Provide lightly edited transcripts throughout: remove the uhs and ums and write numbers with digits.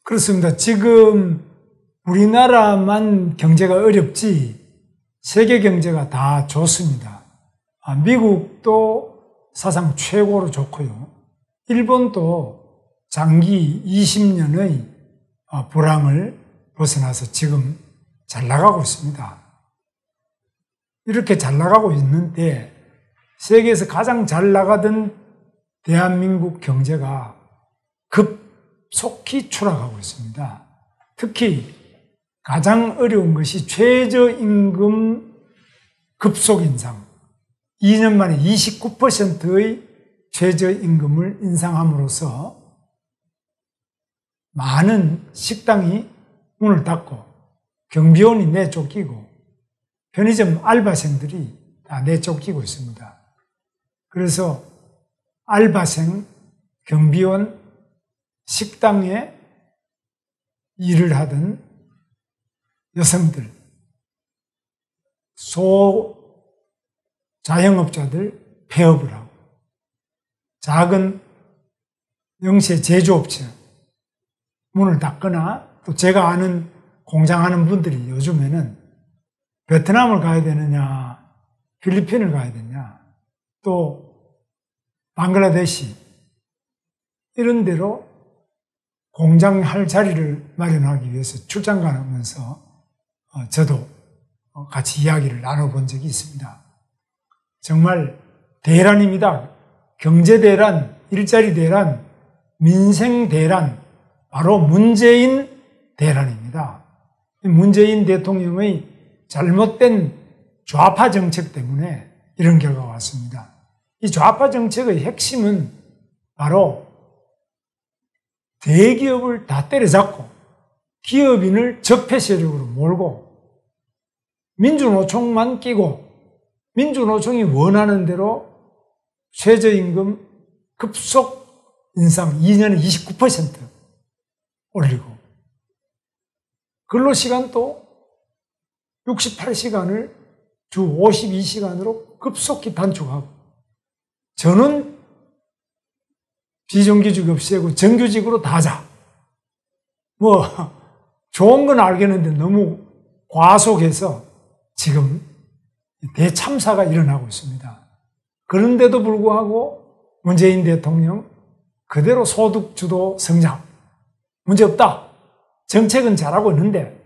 그렇습니다. 지금 우리나라만 경제가 어렵지 세계 경제가 다 좋습니다. 미국도 사상 최고로 좋고요. 일본도 장기 20년의 불황을 벗어나서 지금 잘 나가고 있습니다. 이렇게 잘 나가고 있는데 세계에서 가장 잘 나가던 대한민국 경제가 급속히 추락하고 있습니다. 특히 가장 어려운 것이 최저임금 급속 인상. 2년 만에 29%의 최저임금을 인상함으로써 많은 식당이 문을 닫고 경비원이 내쫓기고 편의점 알바생들이 다 내쫓기고 있습니다. 그래서 알바생, 경비원, 식당에 일을 하던 여성들, 자영업자들 폐업을 하고 작은 영세 제조업체 문을 닫거나 또 제가 아는 공장하는 분들이 요즘에는 베트남을 가야 되느냐, 필리핀을 가야 되느냐, 또 방글라데시 이런 데로 공장 할 자리를 마련하기 위해서 출장 가면서 저도 같이 이야기를 나눠본 적이 있습니다. 정말 대란입니다. 경제 대란, 일자리 대란, 민생 대란, 바로 문재인 대란입니다. 문재인 대통령의 잘못된 좌파 정책 때문에 이런 결과가 왔습니다. 이 좌파 정책의 핵심은 바로 대기업을 다 때려잡고 기업인을 적폐 세력으로 몰고 민주노총만 끼고 민주노총이 원하는 대로 최저임금 급속 인상 2년에 29% 올리고 근로시간도 68시간을 주 52시간으로 급속히 단축하고 저는 비정규직 없애고 정규직으로 다 하자. 좋은 건 알겠는데 너무 과속해서 지금 대참사가 일어나고 있습니다. 그런데도 불구하고 문재인 대통령 그대로 소득주도 성장 문제없다. 정책은 잘하고 있는데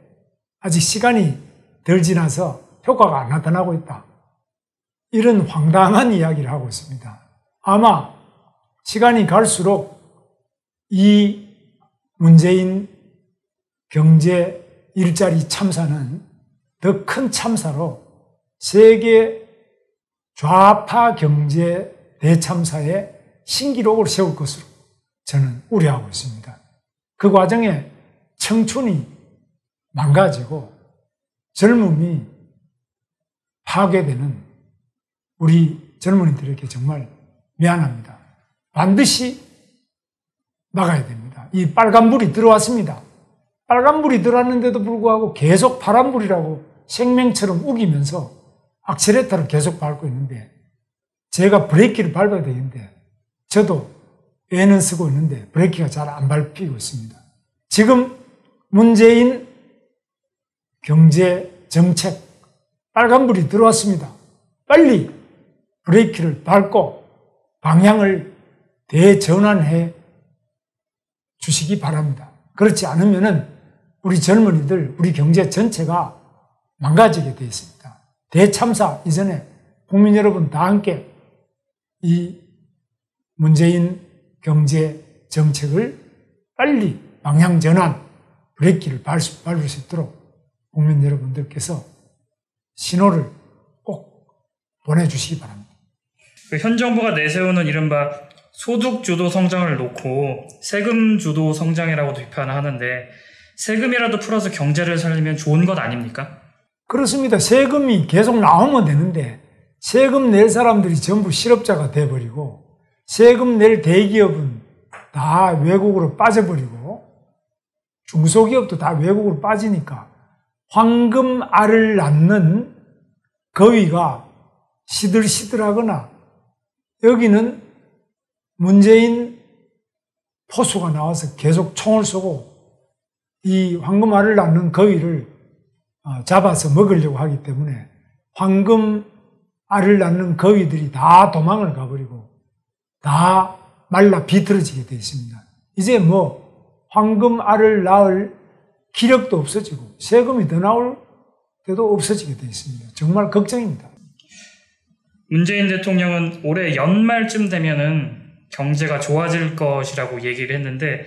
아직 시간이 덜 지나서 효과가 안 나타나고 있다. 이런 황당한 이야기를 하고 있습니다. 아마 시간이 갈수록 이 문재인 경제 일자리 참사는 더 큰 참사로 세계 좌파 경제 대참사의 신기록을 세울 것으로 저는 우려하고 있습니다. 그 과정에 청춘이 망가지고 젊음이 파괴되는 우리 젊은이들에게 정말 미안합니다. 반드시 막아야 됩니다. 이 빨간불이 들어왔습니다. 빨간불이 들어왔는데도 불구하고 계속 파란불이라고 생명처럼 우기면서 악셀레터를 계속 밟고 있는데 제가 브레이크를 밟아야 되는데 저도 애는 쓰고 있는데 브레이크가 잘 안 밟히고 있습니다. 지금 문재인 경제 정책 빨간불이 들어왔습니다. 빨리 브레이크를 밟고 방향을 대전환해 주시기 바랍니다. 그렇지 않으면은 우리 젊은이들, 우리 경제 전체가 망가지게 되어 있습니다. 대참사 이전에 국민 여러분 다 함께 이 문재인 경제 정책을 빨리 방향 전환, 브레이크를 밟을 수 있도록 국민 여러분들께서 신호를 꼭 보내주시기 바랍니다. 현 정부가 내세우는 이른바 소득주도 성장을 놓고 세금주도 성장이라고도 비판을 하는데 세금이라도 풀어서 경제를 살리면 좋은 것 아닙니까? 그렇습니다. 세금이 계속 나오면 되는데 세금 낼 사람들이 전부 실업자가 돼버리고 세금 낼 대기업은 다 외국으로 빠져버리고 중소기업도 다 외국으로 빠지니까 황금알을 낳는 거위가 시들시들하거나 여기는 문재인 포수가 나와서 계속 총을 쏘고 이 황금알을 낳는 거위를 잡아서 먹으려고 하기 때문에 황금알을 낳는 거위들이 다 도망을 가버리고 다 말라 비틀어지게 되어 있습니다. 이제 뭐 황금알을 낳을 기력도 없어지고 세금이 더 나올 때도 없어지게 되어 있습니다. 정말 걱정입니다. 문재인 대통령은 올해 연말쯤 되면은 경제가 좋아질 것이라고 얘기를 했는데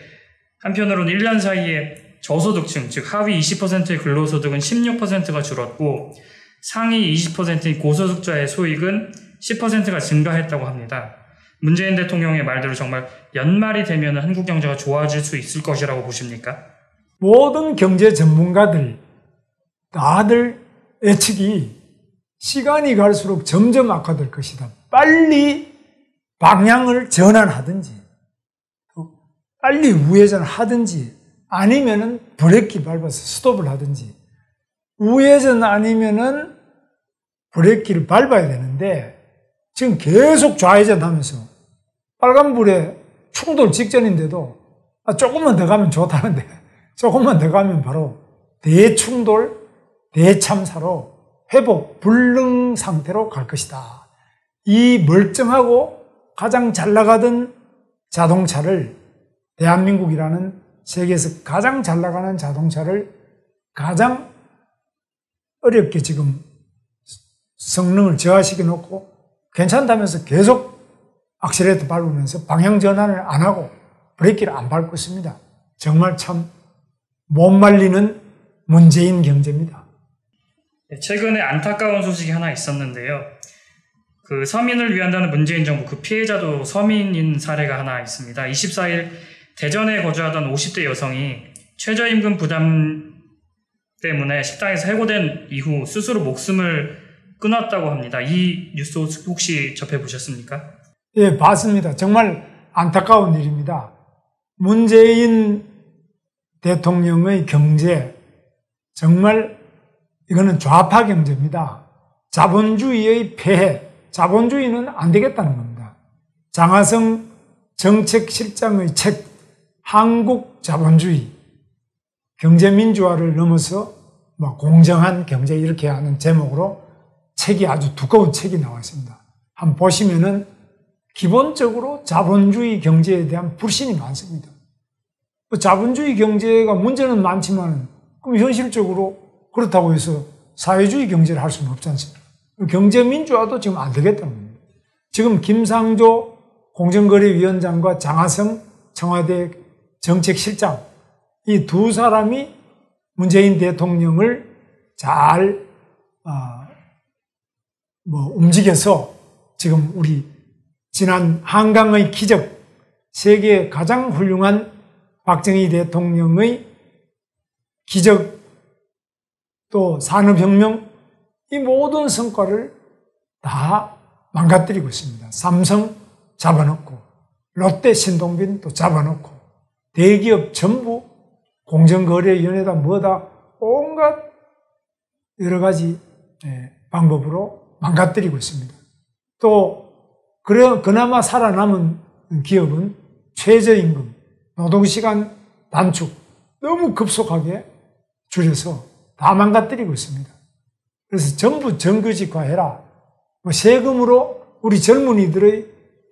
한편으로는 1년 사이에 저소득층, 즉 하위 20%의 근로소득은 16%가 줄었고 상위 20%인 고소득자의 소득은 10%가 증가했다고 합니다. 문재인 대통령의 말대로 정말 연말이 되면 한국 경제가 좋아질 수 있을 것이라고 보십니까? 모든 경제 전문가들 다들 예측이 시간이 갈수록 점점 악화될 것이다. 빨리 방향을 전환하든지 빨리 우회전을 하든지 아니면은 브레이크 밟아서 스톱을 하든지 우회전 아니면은 브레이크를 밟아야 되는데 지금 계속 좌회전 하면서 빨간불에 충돌 직전인데도 조금만 더 가면 좋다는데 조금만 더 가면 바로 대충돌, 대참사로 회복 불능 상태로 갈 것이다. 이 멀쩡하고 가장 잘 나가던 자동차를 대한민국이라는 세계에서 가장 잘 나가는 자동차를 가장 어렵게 지금 성능을 저하시켜 놓고 괜찮다면서 계속 악셀레이터 밟으면서 방향 전환을 안 하고 브레이크를 안 밟고 있습니다. 정말 참 못 말리는 문재인 경제입니다. 최근에 안타까운 소식이 하나 있었는데요. 그 서민을 위한다는 문재인 정부 그 피해자도 서민인 사례가 하나 있습니다. 24일 대전에 거주하던 50대 여성이 최저임금 부담 때문에 식당에서 해고된 이후 스스로 목숨을 끊었다고 합니다. 이 뉴스 혹시 접해보셨습니까? 예, 봤습니다. 정말 안타까운 일입니다. 문재인 대통령의 경제, 정말 이거는 좌파 경제입니다. 자본주의의 폐해, 자본주의는 안 되겠다는 겁니다. 장하성 정책실장의 책, 한국 자본주의, 경제민주화를 넘어서 공정한 경제 이렇게 하는 제목으로 책이 아주 두꺼운 책이 나와 있습니다. 한번 보시면은 기본적으로 자본주의 경제에 대한 불신이 많습니다. 자본주의 경제가 문제는 많지만 그럼 현실적으로 그렇다고 해서 사회주의 경제를 할 수는 없지 않습니까? 경제민주화도 지금 안 되겠다는 겁니다. 지금 김상조 공정거래위원장과 장하성 청와대 정책실장 이 두 사람이 문재인 대통령을 잘 움직여서 지금 우리 지난 한강의 기적, 세계 가장 훌륭한 박정희 대통령의 기적 또 산업혁명 이 모든 성과를 다 망가뜨리고 있습니다. 삼성 잡아놓고 롯데 신동빈 또 잡아놓고 대기업 전부 공정거래위원회다 뭐다 온갖 여러 가지 방법으로 망가뜨리고 있습니다. 또 그나마 살아남은 기업은 최저임금, 노동시간 단축 너무 급속하게 줄여서 다 망가뜨리고 있습니다. 그래서 전부 정규직화해라. 세금으로 우리 젊은이들의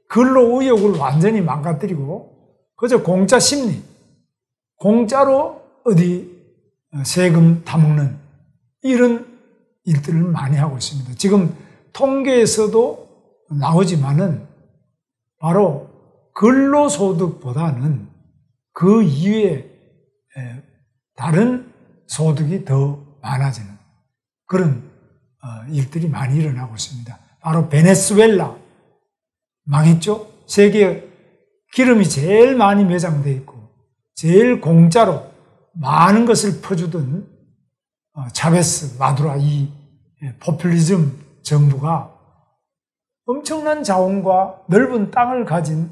근로 의욕을 완전히 망가뜨리고 그저 공짜 심리, 공짜로 어디 세금 타먹는 이런 일들을 많이 하고 있습니다. 지금 통계에서도 나오지만은 바로 근로소득보다는 그 이외에 다른 소득이 더 많아지는 그런 일들이 많이 일어나고 있습니다. 바로 베네수엘라 망했죠? 세계 기름이 제일 많이 매장되어 있고 제일 공짜로 많은 것을 퍼주던 차베스, 마두라 이 포퓰리즘 정부가 엄청난 자원과 넓은 땅을 가진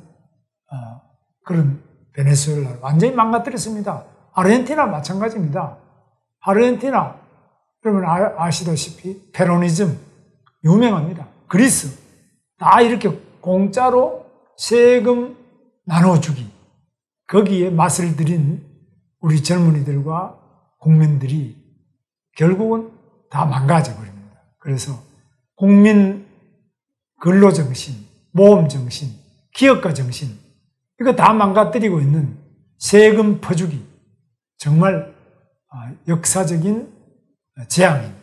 그런 베네수엘라를 완전히 망가뜨렸습니다. 아르헨티나 마찬가지입니다. 아르헨티나 여러분 아시다시피 페로니즘 유명합니다. 그리스 다 이렇게 공짜로 세금 나눠주기 거기에 맛을 들인 우리 젊은이들과 국민들이 결국은 다 망가져 버립니다. 그래서 국민 근로정신, 모험정신, 기업가 정신, 이거 다 망가뜨리고 있는 세금 퍼주기, 정말 역사적인 재앙입니다.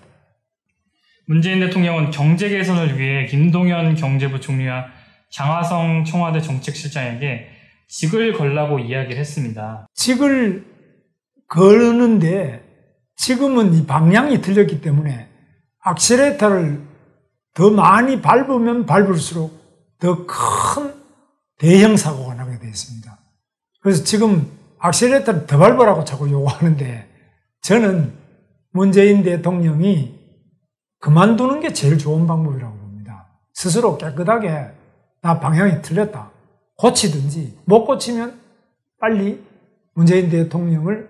문재인 대통령은 경제 개선을 위해 김동연 경제부 총리와 장하성 청와대 정책실장에게 직을 걸라고 이야기를 했습니다. 직을 거는데 지금은 이 방향이 틀렸기 때문에 악셀레이터를 더 많이 밟으면 밟을수록 더 큰 대형 사고가 나게 되어 있습니다. 그래서 지금 악셀레이터를 더 밟으라고 자꾸 요구하는데 저는 문재인 대통령이 그만두는 게 제일 좋은 방법이라고 봅니다. 스스로 깨끗하게 나 방향이 틀렸다. 고치든지 못 고치면 빨리 문재인 대통령을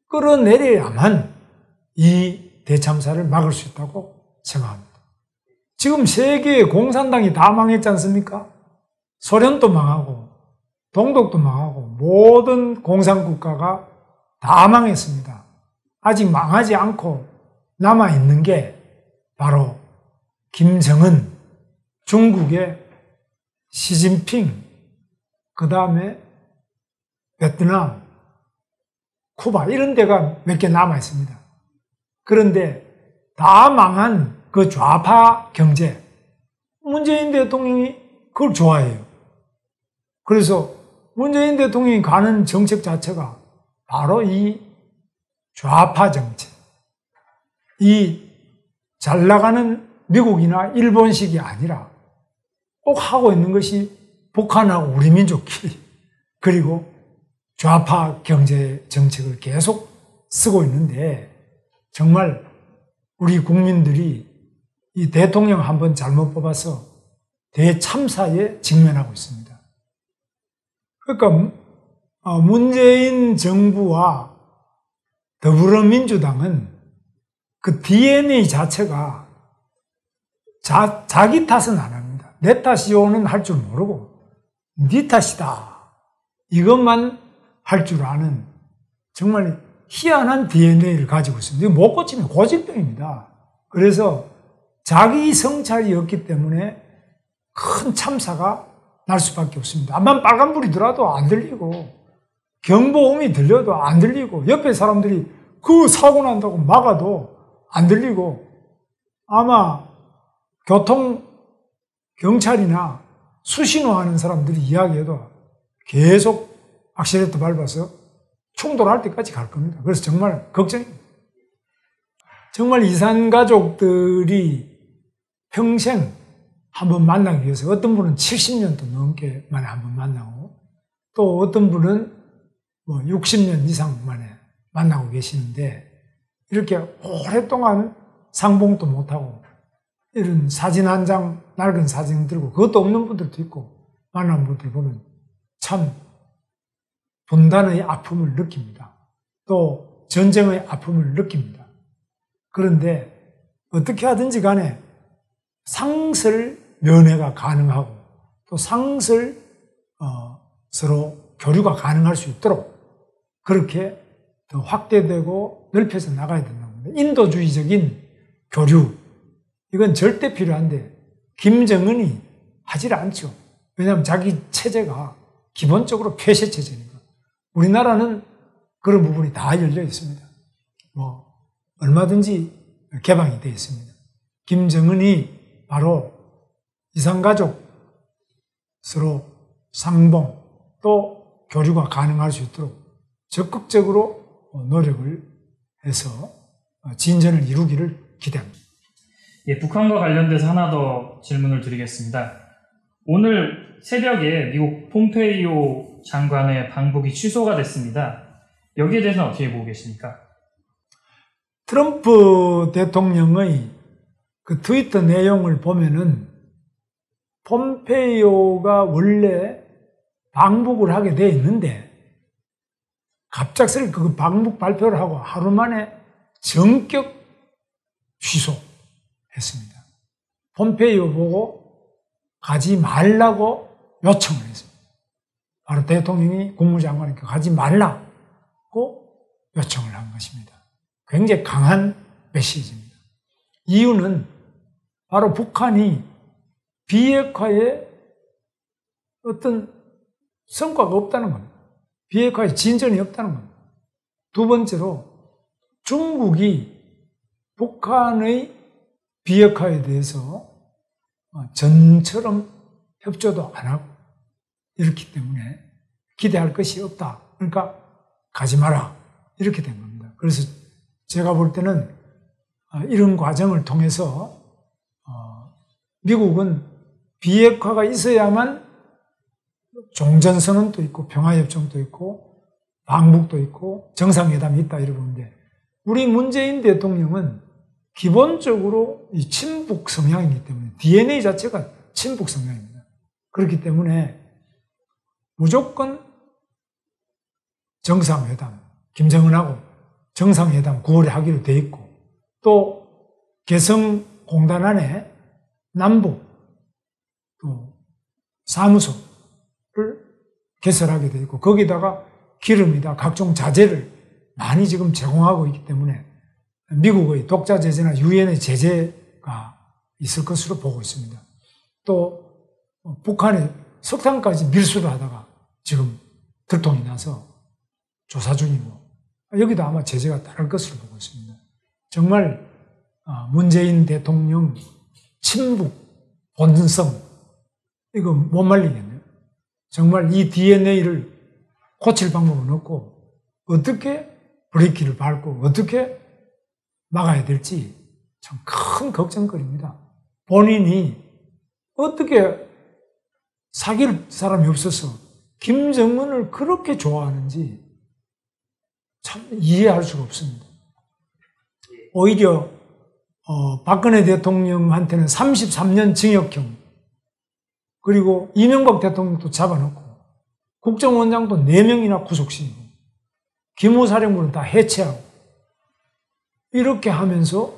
끌어내려야만 이 대참사를 막을 수 있다고 생각합니다. 지금 세계의 공산당이 다 망했지 않습니까? 소련도 망하고 동독도 망하고 모든 공산국가가 다 망했습니다. 아직 망하지 않고 남아있는 게 바로 김정은, 중국의 시진핑, 그 다음에 베트남, 쿠바 이런 데가 몇 개 남아있습니다. 그런데 다 망한 그 좌파 경제, 문재인 대통령이 그걸 좋아해요. 그래서 문재인 대통령이 가는 정책 자체가 바로 이 좌파 정책, 이 잘 나가는 미국이나 일본식이 아니라 꼭 하고 있는 것이 북한하고 우리 민족끼리, 그리고 좌파 경제 정책을 계속 쓰고 있는데 정말 우리 국민들이 이 대통령 한번 잘못 뽑아서 대참사에 직면하고 있습니다. 그러니까 문재인 정부와 더불어민주당은 그 DNA 자체가 자기 탓은 안 합니다. 내 탓이요는 할 줄 모르고 네 탓이다 이것만 할 줄 아는 정말 희한한 DNA를 가지고 있습니다. 이거 못 고치면 고질병입니다. 그래서 자기 성찰이 없기 때문에 큰 참사가 날 수밖에 없습니다. 암만 빨간불이 들어도 안 들리고 경보음이 들려도 안 들리고 옆에 사람들이 그 사고 난다고 막아도 안 들리고 아마 경찰이나 수신호하는 사람들이 이야기해도 계속 악셀레이터 밟아서 충돌할 때까지 갈 겁니다. 그래서 정말 걱정입니다. 정말 이산 가족들이 평생 한번 만나기 위해서 어떤 분은 70년도 넘게 만에 한번 만나고 또 어떤 분은 60년 이상 만에 만나고 계시는데 이렇게 오랫동안 상봉도 못하고 이런 사진 한 장 낡은 사진 들고 그것도 없는 분들도 있고 만난 분들 보면 참 분단의 아픔을 느낍니다. 또 전쟁의 아픔을 느낍니다. 그런데 어떻게 하든지 간에 상설 면회가 가능하고 또 상설 서로 교류가 가능할 수 있도록 그렇게 더 확대되고 넓혀서 나가야 된다고 합니다. 인도주의적인 교류 이건 절대 필요한데 김정은이 하질 않죠. 왜냐하면 자기 체제가 기본적으로 폐쇄 체제니까. 우리나라는 그런 부분이 다 열려 있습니다. 얼마든지 개방이 되어 있습니다. 김정은이 바로 이산가족 서로 상봉 또 교류가 가능할 수 있도록 적극적으로 노력을 해서 진전을 이루기를 기대합니다. 예, 북한과 관련돼서 하나 더 질문을 드리겠습니다. 오늘 새벽에 미국 폼페이오 장관의 방북이 취소가 됐습니다. 여기에 대해서는 어떻게 보고 계십니까? 트럼프 대통령의 그 트위터 내용을 보면은 폼페이오가 원래 방북을 하게 돼 있는데 갑작스레 그 방북 발표를 하고 하루 만에 전격 취소했습니다. 폼페이오 보고 가지 말라고 요청을 했습니다. 바로 대통령이 국무장관에게 가지 말라고 요청을 한 것입니다. 굉장히 강한 메시지입니다. 이유는 바로 북한이 비핵화에 어떤 성과가 없다는 겁니다. 비핵화에 진전이 없다는 겁니다. 두 번째로 중국이 북한의 비핵화에 대해서 전처럼 협조도 안 하고 이렇기 때문에 기대할 것이 없다. 그러니까 가지 마라. 이렇게 된 겁니다. 그래서 제가 볼 때는 이런 과정을 통해서 미국은 비핵화가 있어야만 종전선언도 있고 평화협정도 있고 방북도 있고 정상회담이 있다 이러고 있는데 우리 문재인 대통령은 기본적으로 이 친북 성향이기 때문에 DNA 자체가 친북 성향입니다. 그렇기 때문에 무조건 정상회담, 김정은하고 정상회담 9월에 하기로 돼 있고 또 개성공단 안에 남북 또 사무소를 개설하게 돼 있고 거기다가 기름이다 각종 자재를 많이 지금 제공하고 있기 때문에 미국의 독자 제재나 유엔의 제재가 있을 것으로 보고 있습니다. 또 북한이 석탄까지 밀수를 하다가 지금 들통이 나서 조사 중이고 여기도 아마 제재가 따를 것으로 보고 있습니다. 정말 문재인 대통령 친북 본성 이거 못 말리겠네요. 정말 이 DNA를 고칠 방법은 없고 어떻게 브레이크를 밟고 어떻게 막아야 될지 참 큰 걱정거리입니다. 본인이 어떻게 사귈 사람이 없어서 김정은을 그렇게 좋아하는지 참 이해할 수가 없습니다. 오히려 박근혜 대통령한테는 33년 징역형 그리고 이명박 대통령도 잡아놓고 국정원장도 4명이나 구속시키고 기무사령부는 다 해체하고 이렇게 하면서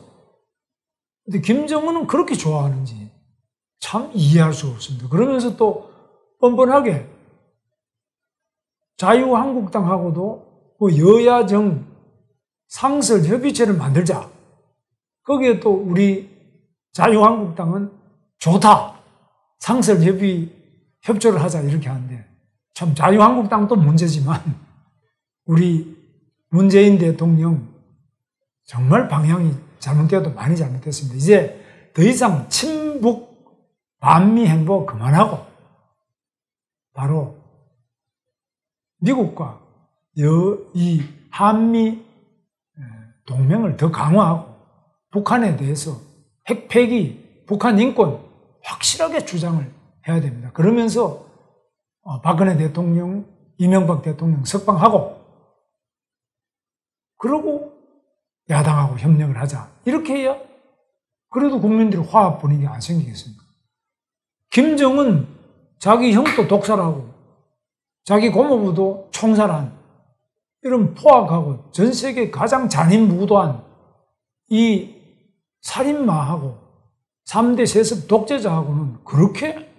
근데 김정은은 그렇게 좋아하는지 참 이해할 수가 없습니다. 그러면서 또 뻔뻔하게 자유한국당하고도 여야정 상설협의체를 만들자. 거기에 또 우리 자유한국당은 좋다. 협조를 하자 이렇게 하는데 참 자유한국당도 문제지만 우리 문재인 대통령 정말 방향이 잘못되어도 많이 잘못됐습니다. 이제 더 이상 친북 반미 행보 그만하고 바로 미국과 이 한미 동맹을 더 강화하고 북한에 대해서 핵 폐기, 북한 인권 확실하게 주장을 해야 됩니다. 그러면서 박근혜 대통령, 이명박 대통령 석방하고 그러고 야당하고 협력을 하자. 이렇게 해야 그래도 국민들이 화합 분위기가 안 생기겠습니까? 김정은 자기 형도 독살하고 자기 고모부도 총살한 이런 포악하고 전 세계 가장 잔인무도한 이 살인마하고 3대 세습 독재자하고는 그렇게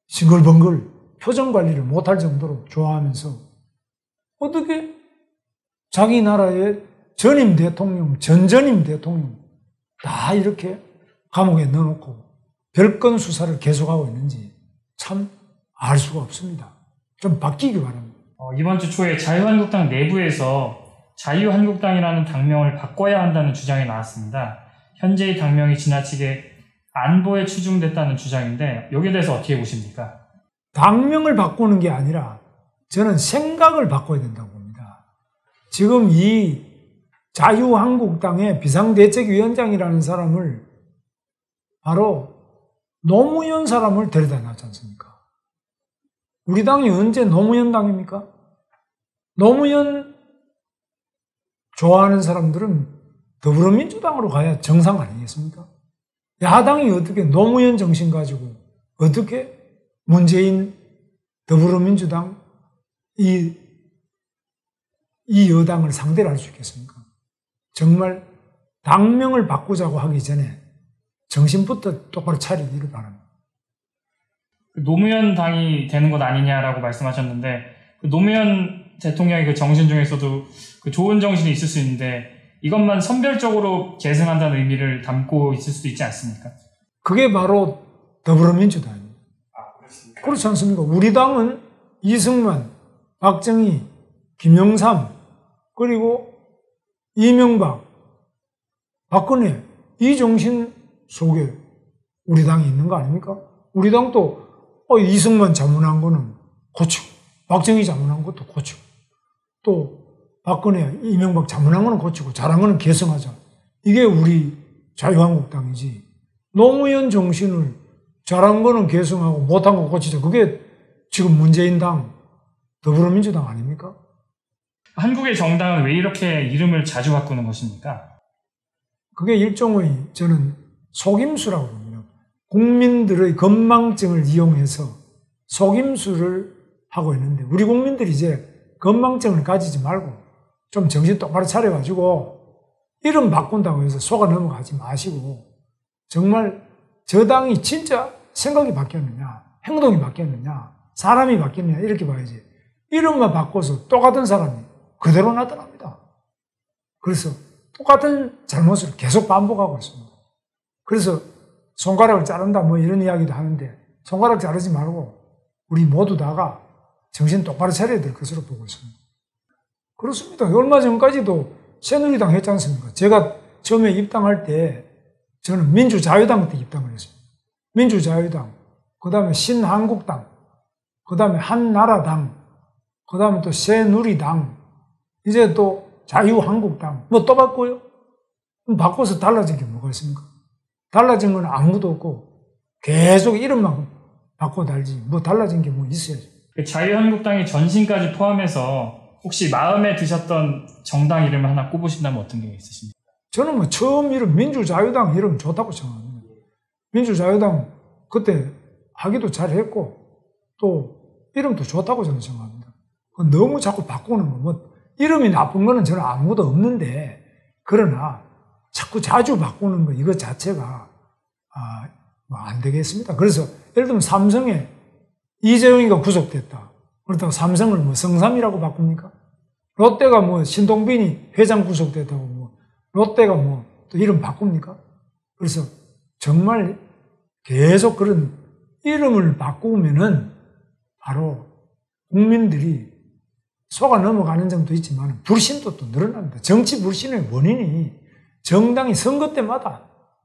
싱글벙글 표정 관리를 못할 정도로 좋아하면서 어떻게 자기 나라의 전임 대통령, 전전임 대통령 다 이렇게 감옥에 넣어놓고 별건 수사를 계속하고 있는지 참 알 수가 없습니다. 좀 바뀌기 바랍니다. 이번 주 초에 자유한국당 내부에서 자유한국당이라는 당명을 바꿔야 한다는 주장이 나왔습니다. 현재의 당명이 지나치게 안보에 치중됐다는 주장인데 여기에 대해서 어떻게 보십니까? 당명을 바꾸는 게 아니라 저는 생각을 바꿔야 된다고 봅니다. 지금 이 자유한국당의 비상대책위원장이라는 사람을 바로 노무현 사람을 데려다 놨지 않습니까? 우리 당이 언제 노무현 당입니까? 노무현 좋아하는 사람들은 더불어민주당으로 가야 정상 아니겠습니까? 야당이 어떻게 노무현 정신 가지고 어떻게 문재인 더불어민주당 이 여당을 상대를 할 수 있겠습니까? 정말 당명을 바꾸자고 하기 전에 정신부터 똑바로 차리기를 바랍니다. 노무현 당이 되는 것 아니냐라고 말씀하셨는데 노무현 대통령의 그 정신 중에서도 그 좋은 정신이 있을 수 있는데 이것만 선별적으로 계승한다는 의미를 담고 있을 수도 있지 않습니까? 그게 바로 더불어민주당입니다. 그렇습니까? 그렇지 않습니까? 우리 당은 이승만, 박정희, 김영삼, 그리고 이명박, 박근혜, 이 정신 속에 우리 당이 있는 거 아닙니까? 우리 당도 이승만 자문한 거는 고치고, 박정희 자문한 것도 고치고, 또 박근혜, 이명박 자문한 거는 고치고, 잘한 거는 개성하자. 이게 우리 자유한국당이지. 노무현 정신을 잘한 거는 개성하고 못한 거 고치자. 그게 지금 문재인 당, 더불어민주당 아닙니까? 한국의 정당은 왜 이렇게 이름을 자주 바꾸는 것입니까? 그게 일종의 저는 속임수라고 봅니다. 국민들의 건망증을 이용해서 속임수를 하고 있는데 우리 국민들이 이제 건망증을 가지지 말고 좀 정신 똑바로 차려가지고 이름 바꾼다고 해서 속아 넘어가지 마시고 정말 저 당이 진짜 생각이 바뀌었느냐, 행동이 바뀌었느냐, 사람이 바뀌었느냐 이렇게 봐야지. 이름만 바꿔서 똑같은 사람이 그대로 나타납니다. 그래서 똑같은 잘못을 계속 반복하고 있습니다. 그래서 손가락을 자른다 뭐 이런 이야기도 하는데 손가락 자르지 말고 우리 모두 다가 정신 똑바로 차려야 될 것으로 보고 있습니다. 그렇습니다. 얼마 전까지도 새누리당 했지 않습니까? 제가 처음에 입당할 때 저는 민주자유당 때 입당을 했습니다. 민주자유당, 그 다음에 신한국당, 그 다음에 한나라당, 그 다음에 또 새누리당, 이제 또 자유한국당, 뭐 또 바꿔요? 바꿔서 달라진 게 뭐가 있습니까? 달라진 건 아무도 없고 계속 이름만 바꿔 달지 뭐 달라진 게 뭐 있어야죠. 자유한국당의 전신까지 포함해서 혹시 마음에 드셨던 정당 이름을 하나 꼽으신다면 어떤 게 있으십니까? 저는 뭐 처음 이름 민주자유당 이름 좋다고 생각합니다. 민주자유당 그때 하기도 잘했고 또 이름도 좋다고 저는 생각합니다. 너무 자꾸 바꾸는 거 뭐 이름이 나쁜 거는 저는 아무것도 없는데 그러나 자꾸 자주 바꾸는 거 이것 자체가 뭐 안 되겠습니다. 그래서 예를 들면 삼성에 이재용이가 구속됐다. 그렇다고 삼성을 뭐 성삼이라고 바꿉니까? 롯데가 뭐 신동빈이 회장 구속됐다고 뭐 롯데가 뭐 또 이름 바꿉니까? 그래서 정말 계속 그런 이름을 바꾸면은 바로 국민들이 속아 넘어가는 점도 있지만 불신도 또 늘어납니다. 정치 불신의 원인이 정당이 선거 때마다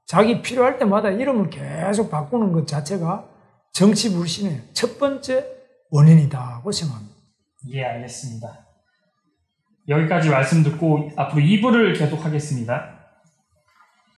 자기 필요할 때마다 이름을 계속 바꾸는 것 자체가 정치 불신의 첫 번째 원인이다고 생각합니다. 예, 알겠습니다. 여기까지 말씀 듣고 앞으로 2부를 계속하겠습니다.